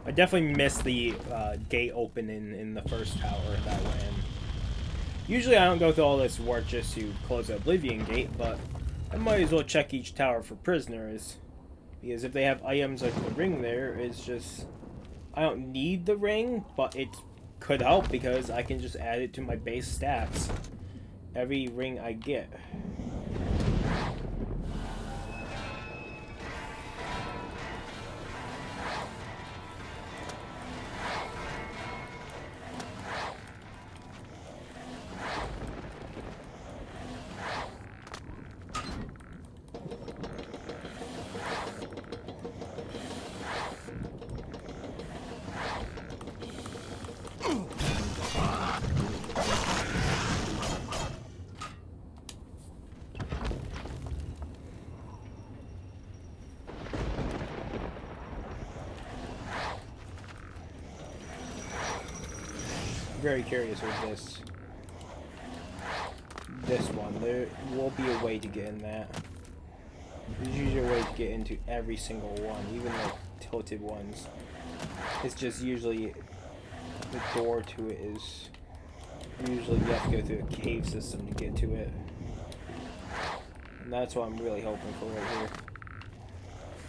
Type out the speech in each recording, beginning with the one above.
I definitely missed the gate opening in the first tower that we're in. Usually I don't go through all this work just to close the Oblivion gate, but I might as well check each tower for prisoners. Because if they have items like the ring there, it's just... I don't need the ring, but it could help because I can just add it to my base stats. Every ring I get. Very curious with this one. There will be a way to get in that. There's usually a way to get into every single one, even the tilted ones. It's just usually the door to it is usually you have to go through a cave system to get to it. And that's what I'm really hoping for right here.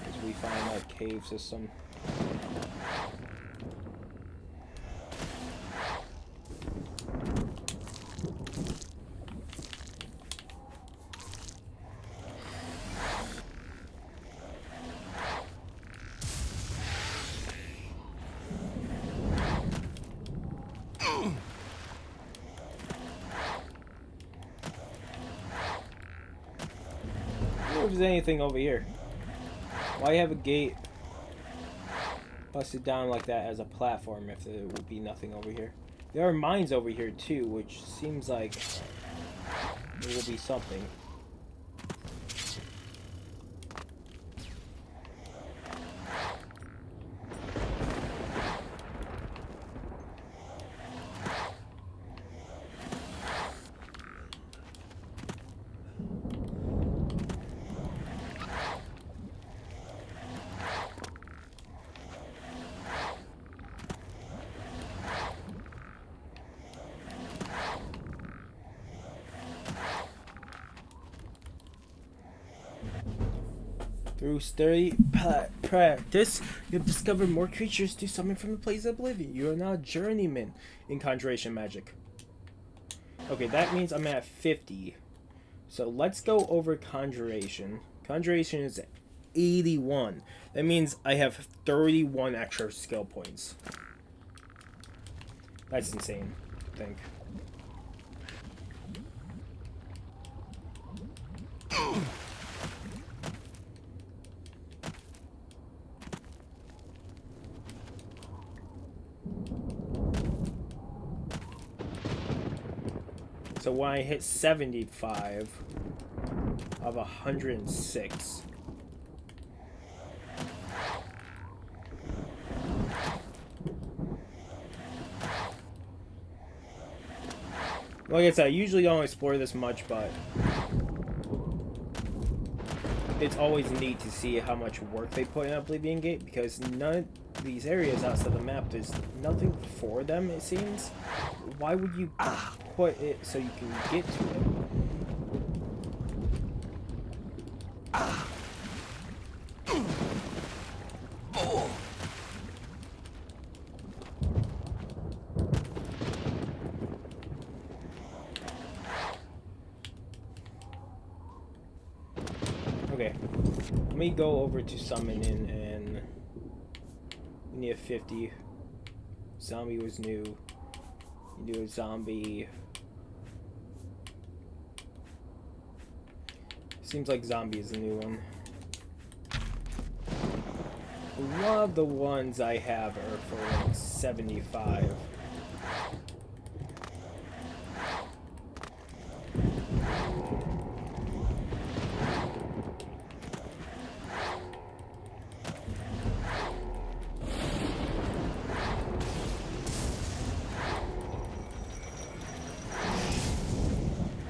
Is we find that cave system. If there's anything over here. Why have a gate busted down like that as a platform if there would be nothing over here? There are mines over here too, which seems like there will be something. Through steady practice, you'll discover more creatures to summon from the place of Oblivion. You are now a journeyman in conjuration magic. Okay, that means I'm at 50. So let's go over conjuration. Conjuration is 81. That means I have 31 extra skill points. That's insane, I think. So when I hit 75 of 106. Like I said, I usually don't explore this much, but it's always neat to see how much work they put in Oblivion Gate, because none of these areas outside the map, there's nothing for them, it seems. Why would you put it so you can get to it? Okay, let me go over to summoning, and we need a 50. Zombie was new. You do a zombie. Seems like zombie is the new one. A lot of the ones I have are for like 75.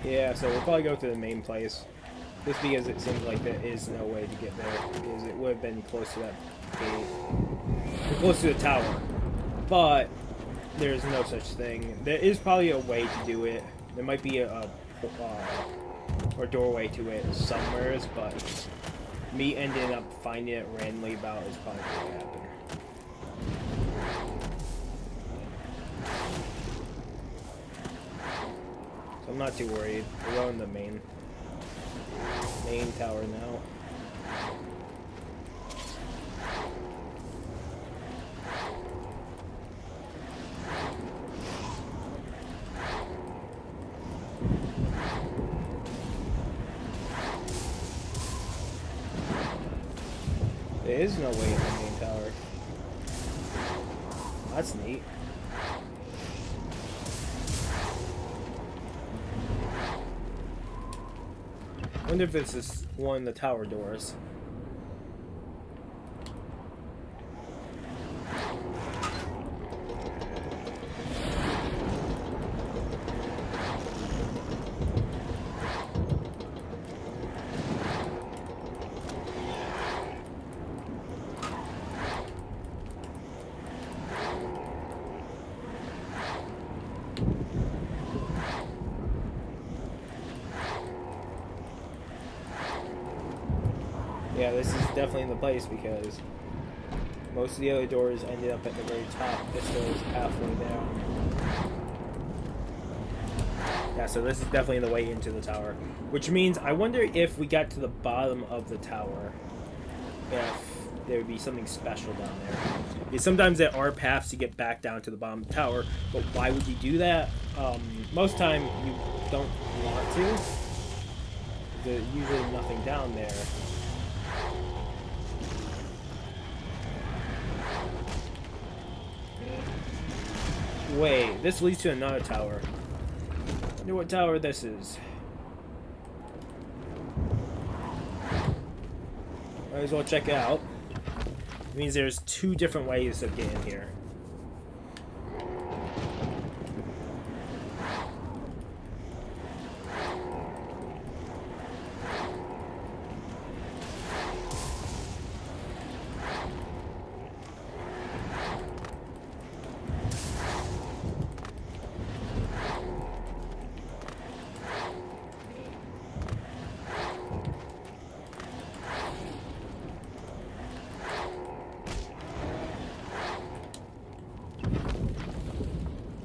Yeah, so we'll probably go to the main place. Just because it seems like there is no way to get there. Because it would have been close to that gate. Or close to the tower. But there's no such thing. There is probably a way to do it. There might be a doorway to it somewhere, but me ending up finding it randomly about is probably going to happen. So I'm not too worried. We're going to the main tower now. There is no way in the main tower. That's neat. I wonder if this is one of the tower doors. Yeah, this is definitely the place because most of the other doors ended up at the very top. This door is halfway down. Yeah, so this is definitely the way into the tower. Which means, I wonder if we got to the bottom of the tower, if there would be something special down there. Because sometimes there are paths to get back down to the bottom of the tower, but why would you do that? Most time you don't want to. There's usually nothing down there. Wait, this leads to another tower. I wonder what tower this is. Might as well check it out. It means there's two different ways of getting here.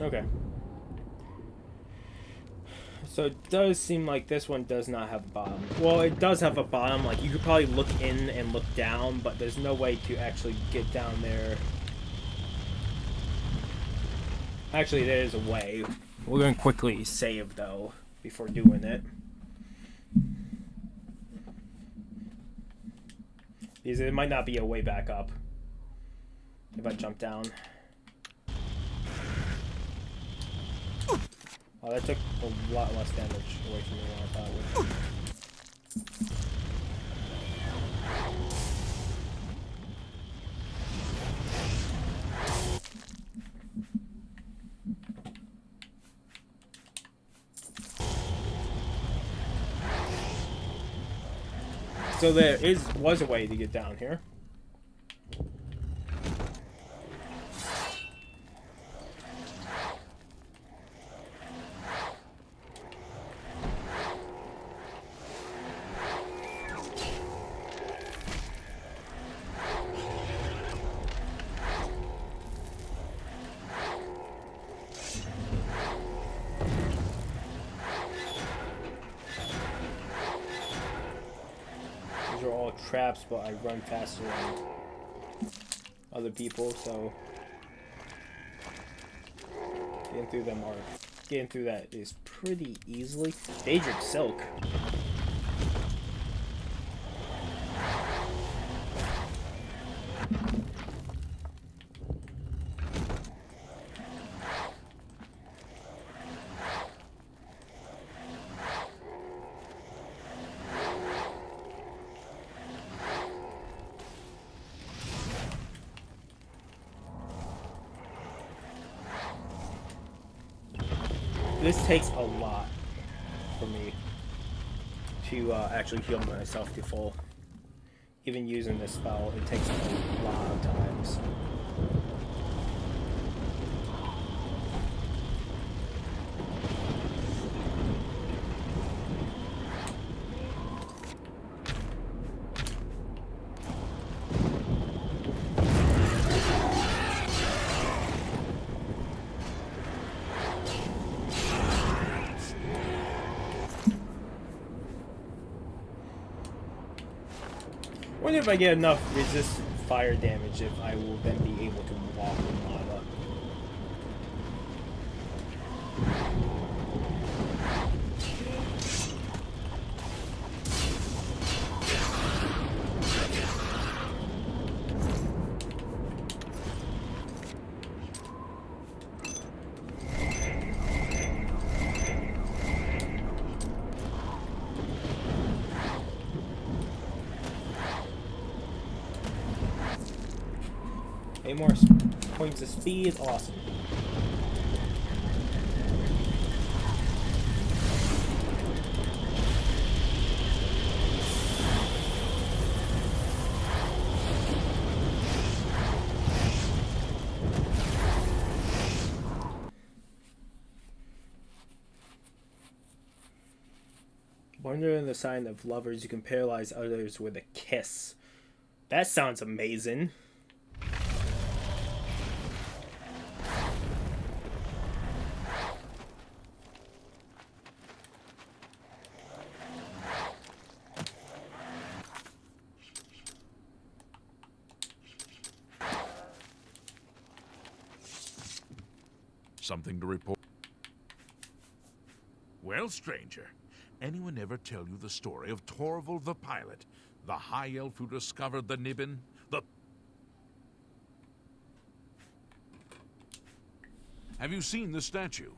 Okay. So it does seem like this one does not have a bottom. Well, it does have a bottom. Like, you could probably look in and look down, but there's no way to actually get down there. Actually, there is a way. We're going to quickly save, though, before doing it. Because there might not be a way back up if I jump down. Oh, that took a lot less damage away from me than I thought it would. So there was a way to get down here. These are all traps, but I run faster than other people, so Getting through that is pretty easily. Daedric Silk. This takes a lot for me to actually heal myself to full. Even using this spell, it takes a lot of times. I wonder if I get enough resist fire damage if I will then be able to walk in lava. Eight more points of speed, awesome. Wonder in the sign of lovers, you can paralyze others with a kiss. That sounds amazing. Something to report? Well, stranger, anyone ever tell you the story of Torval the Pilot, the high elf who discovered the Niben? Have you seen the statue?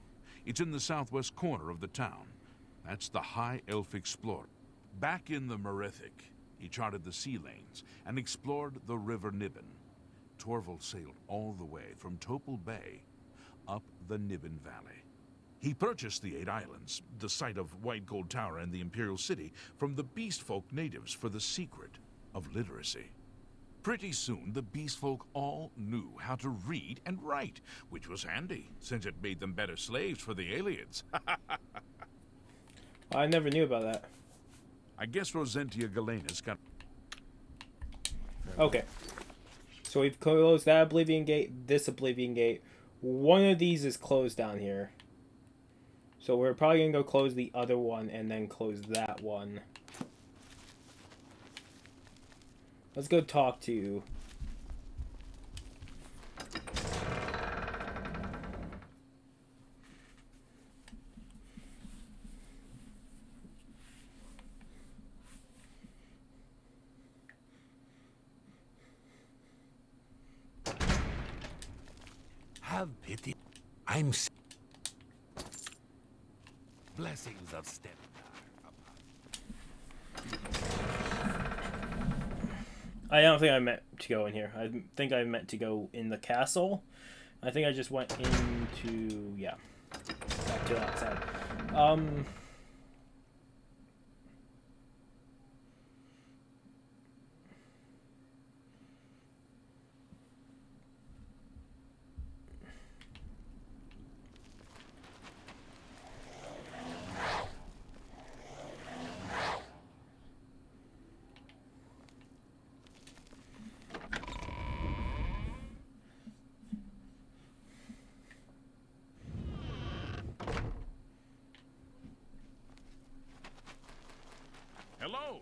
It's in the southwest corner of the town. That's the high elf explorer. Back in the Merethic, he charted the sea lanes and explored the river Niben. Torval sailed all the way from Topol Bay up the Niben Valley. He purchased the 8 islands, the site of White Gold Tower and the Imperial City, from the Beast Folk natives for the secret of literacy. Pretty soon, the Beast Folk all knew how to read and write, which was handy, since it made them better slaves for the aliens. I never knew about that. I guess Rosentia Galenus got... Okay. So we've closed that Oblivion Gate, this Oblivion Gate. One of these is closed down here. So we're probably going to go close the other one and then close that one. Let's go talk to... Have pity. I'm... Blessings of Stentar. I don't think I meant to go in here. I think I meant to go in the castle. I think I just went into... yeah. Back to the outside. Hello!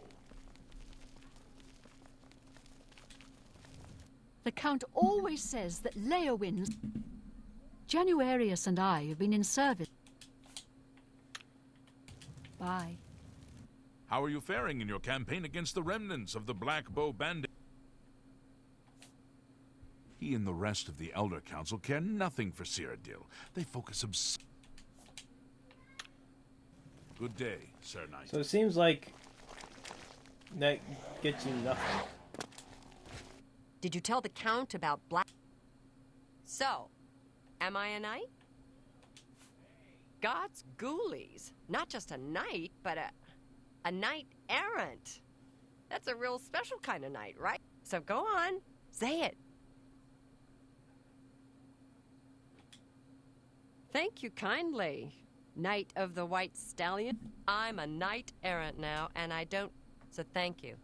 The Count always says that Leowin's... Januarius and I have been in service. Bye. How are you faring in your campaign against the remnants of the Black Bow Bandit? He and the rest of the Elder Council care nothing for Cyrodiil. They focus Good day, Sir Knight. So it seems like that gets you nothing. Did you tell the Count about Black... So, am I a knight? God's ghoulies. Not just a knight, but a knight errant. That's a real special kind of knight, right? So go on, say it. Thank you kindly, Knight of the White Stallion. I'm a knight errant now, and I don't... So thank you.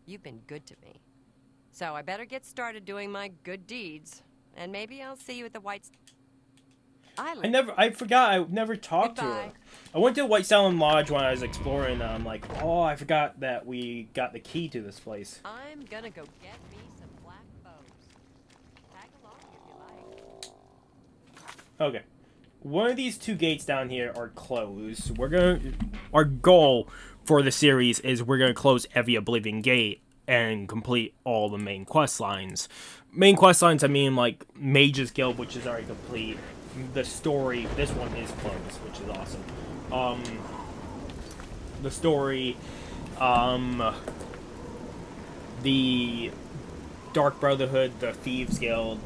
You've been good to me. So I better get started doing my good deeds, and maybe I'll see you at the White... I forgot I never talked to her. I went to White Stallion Lodge when I was exploring, and I'm like, oh, I forgot that we got the key to this place. I'm gonna go get me some black bows. Tag along if you like. Okay. One of these two gates down here are closed. Our goal for the series is we're gonna close every Oblivion gate and complete all the main quest lines. Main quest lines, I mean like Mage's Guild, which is already complete. The story, this one is closed, which is awesome. The story, the Dark Brotherhood, the Thieves Guild,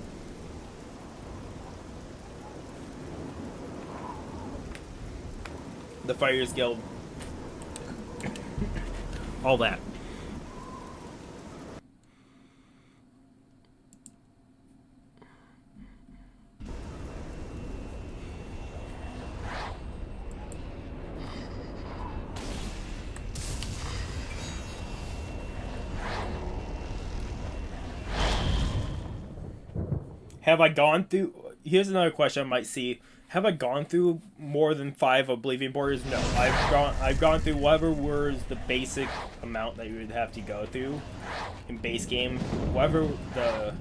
the Fighters Guild, all that. Have I gone through... Here's another question I might see. Have I gone through more than 5 Oblivion borders? No. I've gone through whatever was the basic amount that you would have to go through in base game. Whatever the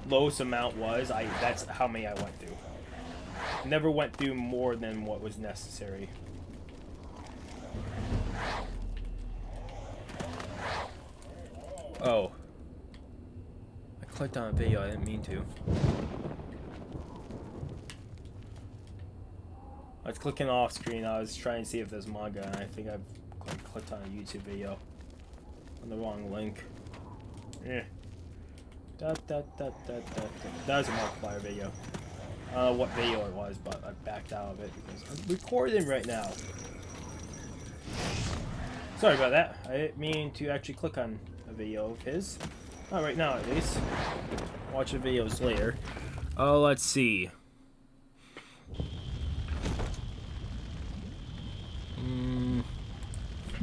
lowest amount was, that's how many I went through. Never went through more than what was necessary. Oh. I clicked on a video, I didn't mean to. I was clicking off screen, I was trying to see if there's manga, and I think I've clicked on a YouTube video. On the wrong link. Eh. That was a Markiplier video. I don't know what video it was, but I backed out of it because I'm recording right now. Sorry about that. I didn't mean to actually click on a video of his. Not right now, at least. Watch the videos later. Let's see.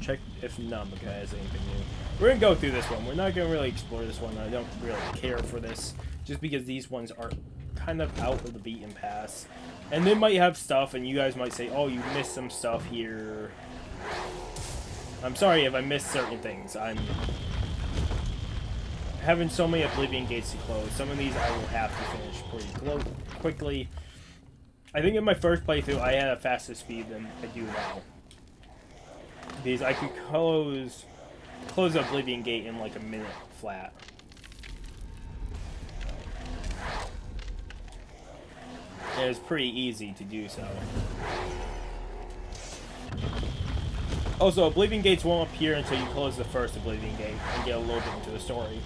Check if Namaka has anything new. We're gonna go through this one. We're not gonna really explore this one. I don't really care for this, just because these ones are kind of out of the beaten path. And they might have stuff, and you guys might say, "Oh, you missed some stuff here." I'm sorry if I missed certain things. I'm having so many Oblivion gates to close. Some of these I will have to finish pretty quickly. I think in my first playthrough I had a faster speed than I do now. Because I could close the Oblivion gate in like a minute flat. And it's pretty easy to do so. Also, Oblivion gates won't appear until you close the first Oblivion gate and get a little bit into the story.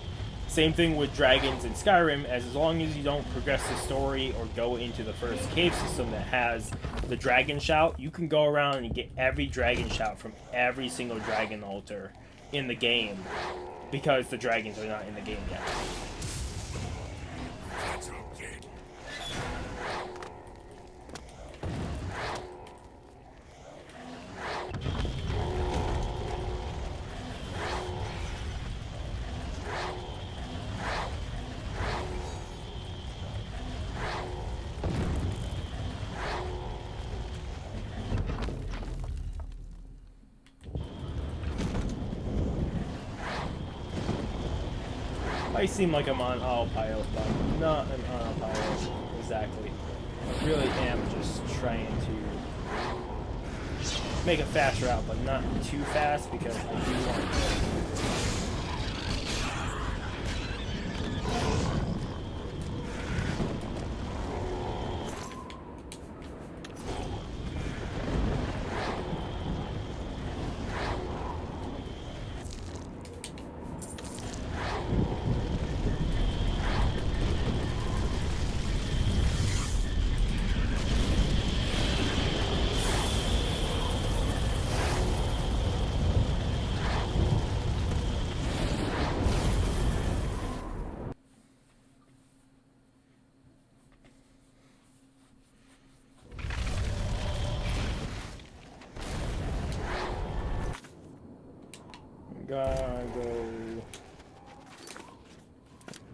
Same thing with dragons in Skyrim, as long as you don't progress the story or go into the first cave system that has the dragon shout, you can go around and get every dragon shout from every single dragon altar in the game, because the dragons are not in the game yet. I seem like I'm on autopilot, but I'm not an autopilot exactly. really am just trying to make a fast route, but not too fast because I do want to. Gotta go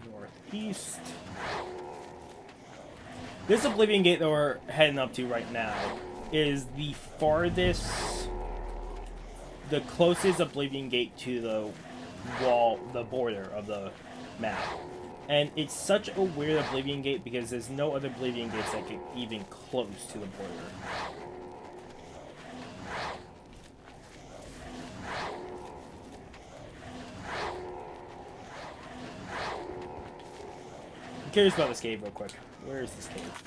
northeast. This Oblivion Gate that we're heading up to right now is the farthest, the closest Oblivion Gate to the wall, the border of the map. And it's such a weird Oblivion Gate because there's no other Oblivion Gates that get even close to the border. Curious about this cave real quick. Where is this cave?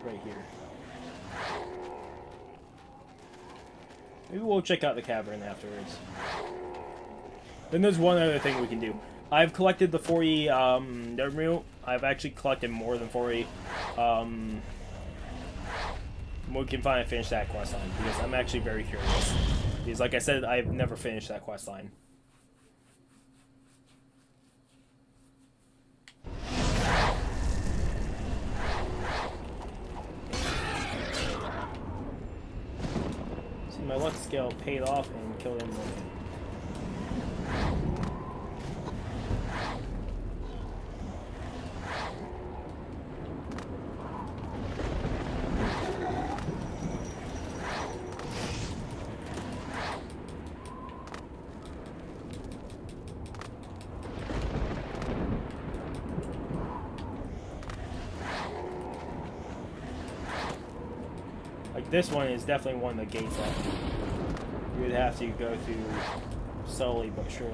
Right here. Maybe we'll check out the cavern afterwards. Then there's one other thing we can do. I've collected the 40 Nermru. I've actually collected more than 40. We can finally finish that quest line because I'm actually very curious. Because like I said, I've never finished that quest line. My luck skill paid off and killed him. Like this one is definitely one of the gates that you would have to go through slowly but surely.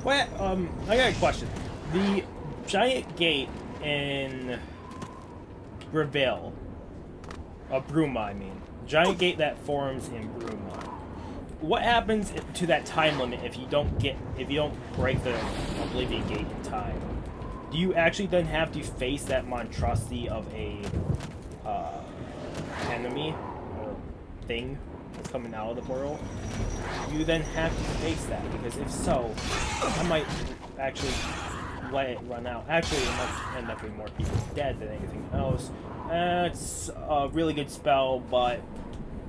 What? I got a question. The giant gate in Breville, Bruma, I mean, giant gate that forms in Bruma. What happens to that time limit if you don't break the Oblivion Gate in time? Do you actually then have to face that monstrosity of a enemy or thing that's coming out of the portal? You then have to face that, because if so, I might actually let it run out. Actually, it might end up being more people dead than anything else. It's a really good spell, but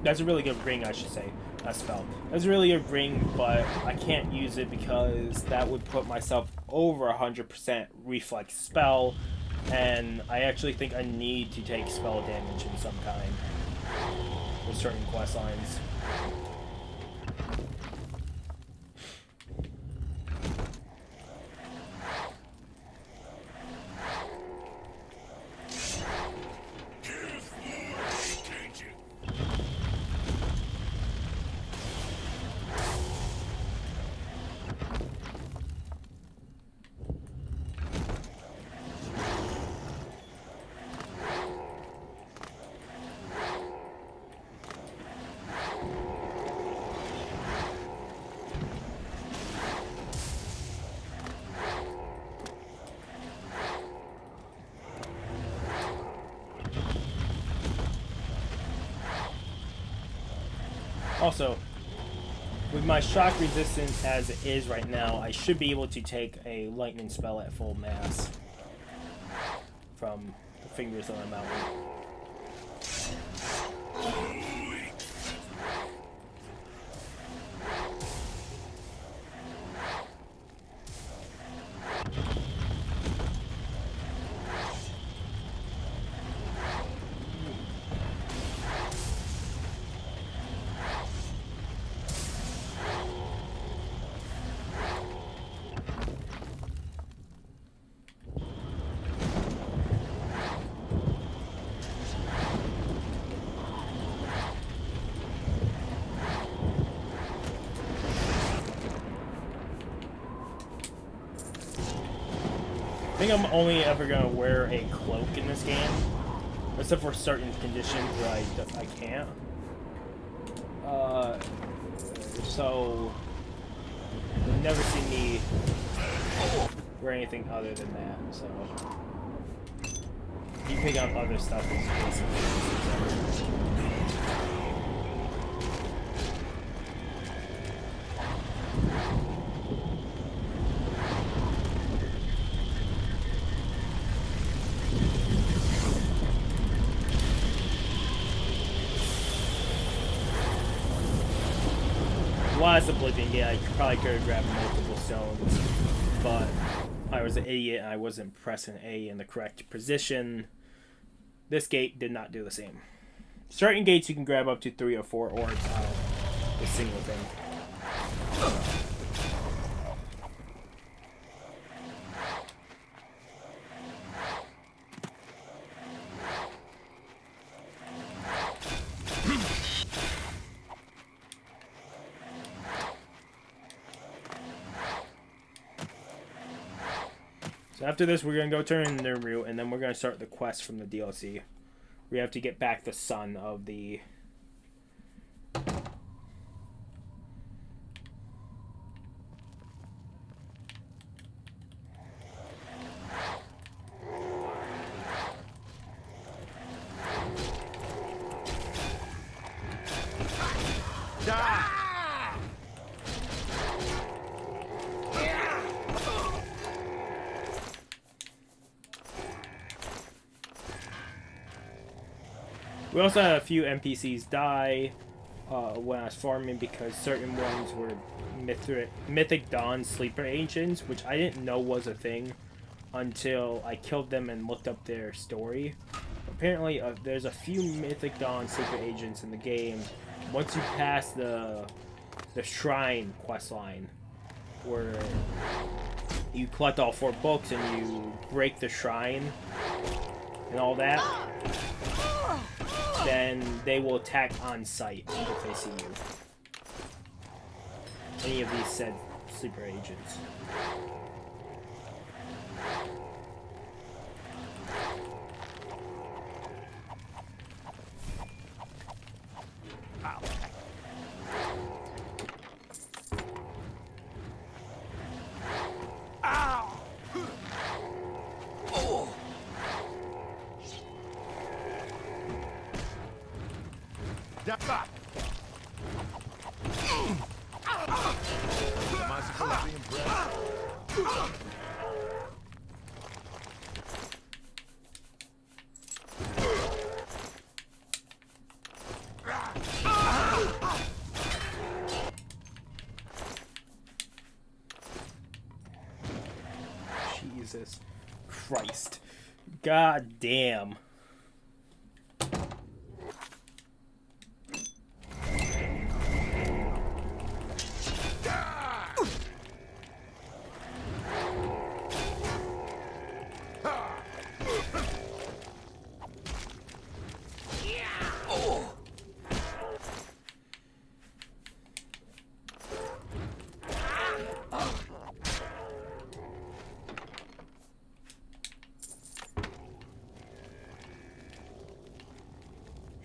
that's a really good ring, I should say. Not spell. That's a really good ring, but I can't use it because that would put myself over 100% reflex spell, and I actually think I need to take spell damage in some kind with certain quest lines. Also, with my shock resistance as it is right now, I should be able to take a lightning spell at full mass from the Fingers on the Mountain. I think I'm only ever gonna wear a cloak in this game, except for certain conditions where I can't. So you've never seen me wear anything other than that. So you pick up other stuff is basically. Well, as Oblivion, yeah, I probably could have grabbed multiple stones, but I was an idiot and I wasn't pressing A in the correct position. This gate did not do the same. Certain gates you can grab up to 3 or 4 orbs out of a single thing. So after this, we're going to go turn in the route, and then we're going to start the quest from the DLC. We have to get back the son of the... We also had a few NPCs die when I was farming because certain ones were Mythic Dawn Sleeper Agents, which I didn't know was a thing until I killed them and looked up their story. Apparently, there's a few Mythic Dawn Sleeper Agents in the game. Once you pass the Shrine questline, where you collect all 4 books and you break the shrine and all that, then they will attack on sight if they see you. Any of these said sleeper agents. Jesus Christ. God damn.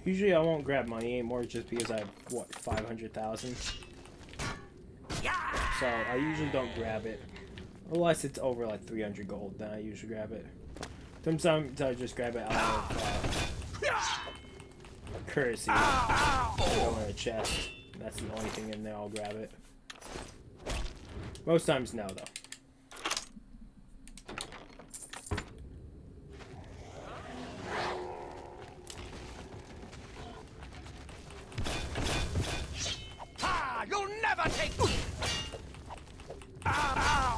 Usually I won't grab money anymore just because I have, what, 500,000? So I usually don't grab it. Unless it's over like 300 gold, then I usually grab it. Sometimes I just grab it out of courtesy. Throw in a chest. that's the only thing in there, I'll grab it. Most times, no, though. Ah, you'll never take me! Ah!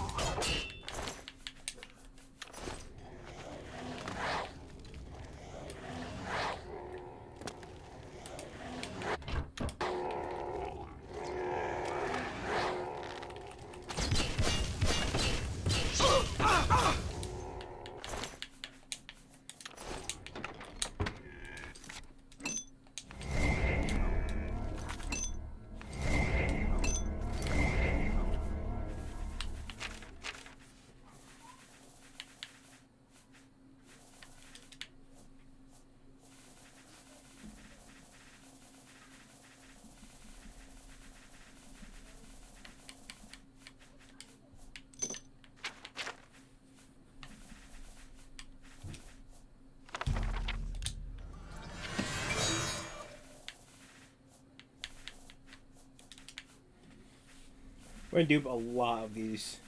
We're gonna do a lot of these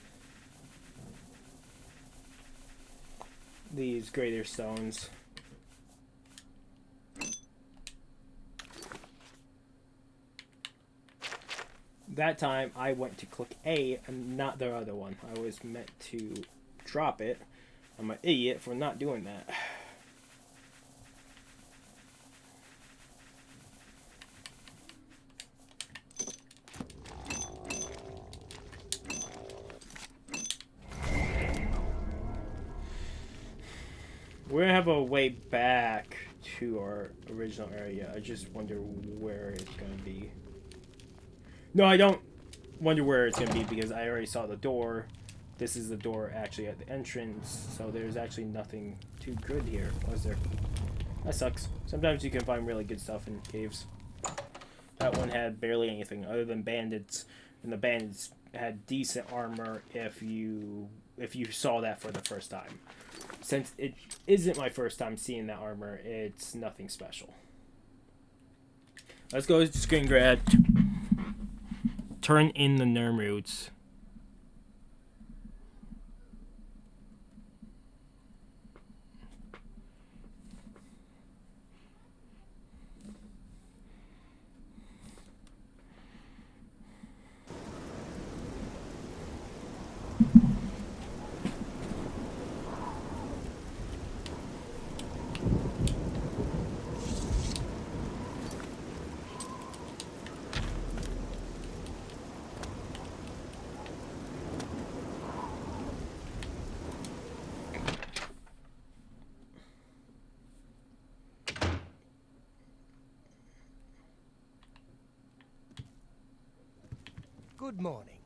greater stones. That time I went to click A and not the other one. I was meant to drop it. I'm an idiot for not doing that. We're gonna have a way back to our original area. I just wonder where it's gonna be. No, I don't wonder where it's gonna be because I already saw the door. This is the door actually at the entrance, so there's actually nothing too good here, was there? That sucks. Sometimes you can find really good stuff in caves. That one had barely anything other than bandits, and the bandits had decent armor if you saw that for the first time. Since it isn't my first time seeing that armor, it's nothing special. Let's go to screen grab. Turn in the Nerm roots. Good morning.